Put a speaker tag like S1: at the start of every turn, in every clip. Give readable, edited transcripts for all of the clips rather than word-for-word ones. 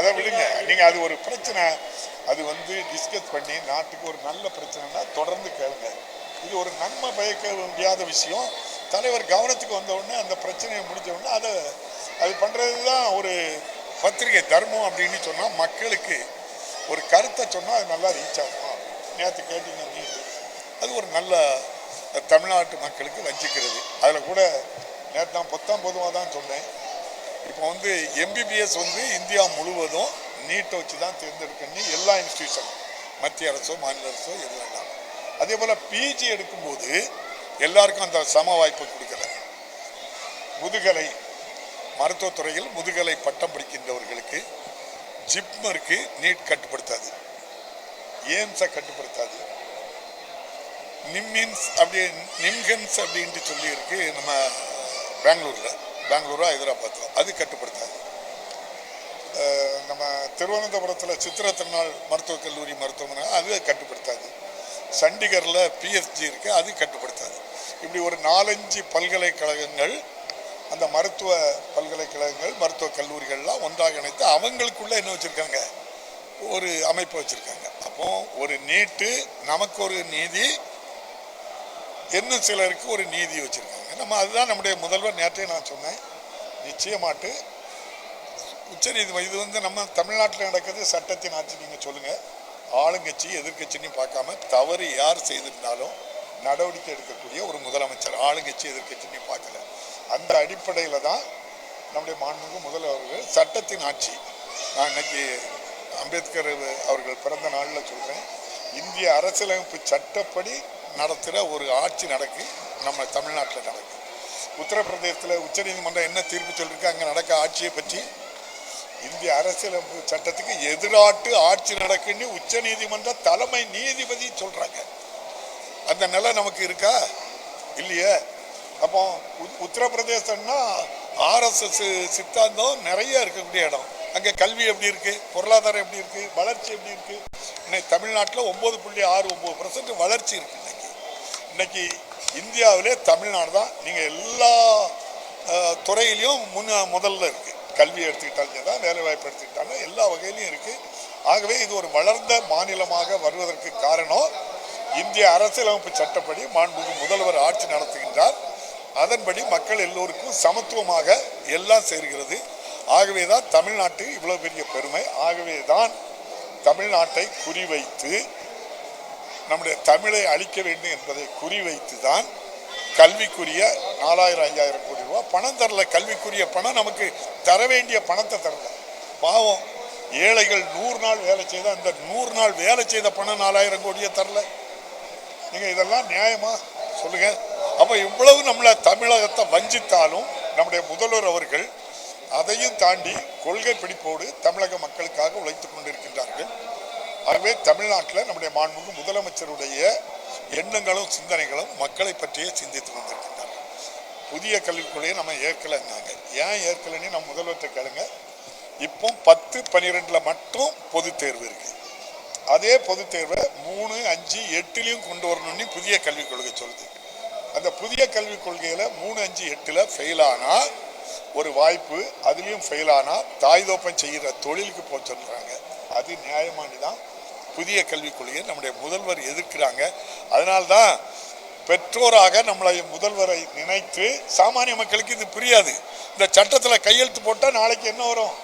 S1: அதை விடுங்க. நீங்க அது ஒரு பிரச்சனை, அது டிஸ்கஸ் பண்ணி நாட்டுக்கு ஒரு நல்ல பிரச்சனைனா தொடர்ந்து கேளுங்க. இது ஒரு நன்மை பயக்க முடியாத விஷயம். தலைவர் கவனத்துக்கு வந்த உடனே அந்த பிரச்சனையை முடிஞ்ச உடனே அது பண்றதுதான் ஒரு பத்திரிகை தர்மம் அப்படின்னு சொன்னா மக்களுக்கு ஒரு கருத்தை சொன்னா அது நல்லா ரீச் ஆகும். நேற்று கேட்டீங்க நீட்டு, அது ஒரு நல்ல தமிழ்நாட்டு மக்களுக்கு வஞ்சிக்கிறது. அதில் கூட நேற்று நான் பொதுவாக தான் சொன்னேன். இப்போ எம்பிபிஎஸ் இந்தியா முழுவதும் நீட்டை வச்சு தான் தேர்ந்தெடுக்கணும் எல்லா இன்ஸ்டிடியூஷனும், மத்திய அரசோ மாநில அரசோ எதுவும். அதே போல் பிஜி எடுக்கும்போது எல்லாருக்கும் அந்த சம வாய்ப்பு கொடுக்கல. முதுகலை மருத்துவத்துறையில் முதுகலை பட்டம் படிக்கின்றவர்களுக்கு ஜிப்மருக்கு நீட் கட்டுப்படுத்தாது, எய்ம்ஸை கட்டுப்படுத்தாது, நிம்ஹென்ஸ் அப்படின்ட்டு சொல்லி இருக்கு நம்ம பெங்களூரா ஹைதராபாத்தில், அது கட்டுப்படுத்தாது. நம்ம திருவனந்தபுரத்தில் சித்திர திருநாள் மருத்துவக் கல்லூரி மருத்துவமனை அது கட்டுப்படுத்தாது. சண்டிகரில் பிஎஸ்ஜி இருக்கு, அது கட்டுப்படுத்தாது. இப்படி ஒரு 4-5 பல்கலைக்கழகங்கள், அந்த மருத்துவ பல்கலைக்கழகங்கள் மருத்துவக் கல்லூரிகள்லாம் ஒன்றாக இணைத்து அவங்களுக்குள்ள என்ன வச்சிருக்காங்க, ஒரு அமைப்பு வச்சிருக்காங்க. அப்போ ஒரு நீட்டு நமக்கு ஒரு நீதி, இன்னும் சிலருக்கு ஒரு நீதி வச்சிருக்காங்க. நம்ம அதுதான் நம்முடைய முதல்வர் நேற்றே நான் சொன்னேன், நிச்சயமாட்டு உச்சநீதிமன்றம் இது நம்ம தமிழ்நாட்டில் நடக்கிறது சட்டத்தின் ஆட்சி. நீங்கள் சொல்லுங்கள், ஆளுங்கட்சி எதிர்கட்சின்னு பார்க்காம தவறு யார் செய்திருந்தாலும் நடவடிக்கை எடுக்கக்கூடிய ஒரு முதலமைச்சர், ஆளுங்கட்சி எதிர்கட்சின்னு பார்க்கல. அந்த அடிப்படையில் தான் நம்முடைய மாண்புமிகு முதல்வர்கள் சட்டத்தின் ஆட்சி. நான் இன்னைக்கு அம்பேத்கர் அவர்கள் பிறந்த நாளில் சொல்கிறேன், இந்திய அரசியலமைப்பு சட்டப்படி நடத்துகிற ஒரு ஆட்சி நடக்கு நம்ம தமிழ்நாட்டில் நடக்கு. உத்தரப்பிரதேசத்தில் உச்சநீதிமன்றம் என்ன தீர்ப்பு சொல்லியிருக்கு அங்கே நடக்க ஆட்சியை பற்றி? இந்திய அரசியலமைப்பு சட்டத்துக்கு எதிராட்டு ஆட்சி நடக்குன்னு உச்சநீதிமன்ற தலைமை நீதிபதி சொல்றாங்க. அந்த நிலை நமக்கு இருக்கா? இல்லையே. அப்போ உத்தரப்பிரதேசம்னா RSS சித்தாந்தம் நிறைய இருக்கக்கூடிய இடம். அங்கே கல்வி எப்படி இருக்கு, பொருளாதாரம் எப்படி இருக்கு, வளர்ச்சி எப்படி இருக்கு? இன்னைக்கு தமிழ்நாட்டில் 9.69% வளர்ச்சி இருக்கு. இன்னைக்கு இந்தியாவிலே தமிழ்நாடு தான் நீங்க எல்லா துறையிலையும் முதல்ல இருக்கு. கல்வி எடுத்துக்கிட்டாலும் தான், வேலை வாய்ப்பு எடுத்துக்கிட்டாலும் எல்லா வகையிலையும் இருக்கு. ஆகவே இது ஒரு வளர்ந்த மாநிலமாக வருவதற்கு காரணம் இந்திய அரசியலமைப்பு சட்டப்படி மாண்புமிகு முதல்வர் ஆட்சி நடத்துகின்றார். அதன்படி மக்கள் எல்லோருக்கும் சமத்துவமாக எல்லாம் சேர்கிறது. ஆகவே தான் தமிழ்நாட்டு இவ்வளவு பெரிய பெருமை. ஆகவே தான் தமிழ்நாட்டை குறிவைத்து நம்முடைய தமிழை அழிக்க வேண்டும் என்பதை குறிவைத்து தான் கல்விக்குரிய 4000-5000 கோடி ரூபாய் பணம் தரல. கல்விக்குரிய பணம் நமக்கு தர வேண்டிய பணத்தை தரல. பாவம் ஏழைகள் 100 நாள் வேலை செய்த அந்த 100 நாள் வேலை செய்த பணம் 4000 கோடியை தரல. நீங்க இதெல்லாம் நியாயமா சொல்லுங்க? அப்ப இவ்வளவு நம்மள தமிழகத்தை வஞ்சித்தாலும் நம்முடைய முதல்வர் அவர்கள் அதையும் தாண்டி கொள்கை பிடிப்போடு தமிழக மக்களுக்காக உழைத்துக் கொண்டிருக்கின்றார்கள். ஆகவே தமிழ்நாட்டில் நம்முடைய மாண்புமிகு முதலமைச்சருடைய எண்ணங்களும் சிந்தனைகளும் மக்களை பற்றியே சிந்தித்து வந்திருக்கின்றார்கள். புதிய கல்விக் கொள்கையை நம்ம ஏற்கலைன்னாங்க. ஏன் ஏற்கலைன்னு நம்ம முதல்வர்கிட்ட கேளுங்க. இப்போ 10, 12 மட்டும் பொது தேர்வு இருக்கு. அதே பொது தேர்வை 3, 5, 8 கொண்டு வரணும்னு புதிய கல்விக் கொள்கை சொல்லுது. அந்த புதிய கல்விக் கொள்கையில 3, 5, 8 ஃபெயில் ஆனா ஒரு வாய்ப்பு, அதுலயும் ஃபெயில் ஆனா தாய் தோப்பம் செய்கிற தொழிலுக்கு போக சொல்றாங்க. அது நியாயமானதான். புதிய கல்விக் கொள்கையை நம்முடைய முதல்வர் எதிர்க்கிறாங்க. அதனால்தான் பெற்றோராக நம்மளை முதல்வரை நினைத்து, சாமானிய மக்களுக்கு இது புரியாது. இந்த சட்டத்தில் கையெழுத்து போட்டால் நாளைக்கு என்ன வரும்,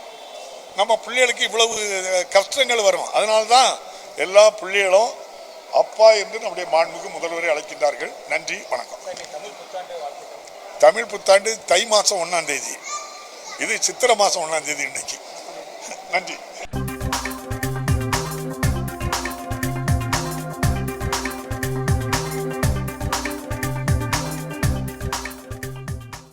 S1: நம்ம பிள்ளைகளுக்கு இவ்வளவு கஷ்டங்கள் வரும். அதனால்தான் எல்லா பிள்ளைகளும் அப்பா என்று நம்முடைய மாண்புமிகு முதல்வரை அழைக்கின்றார்கள். நன்றி, வணக்கம். தமிழ் புத்தாண்டு தை மாதம் 1ஆம் தேதி, இது சித்திரை மாதம் 1ஆம் தேதி இன்னைக்கு. நன்றி.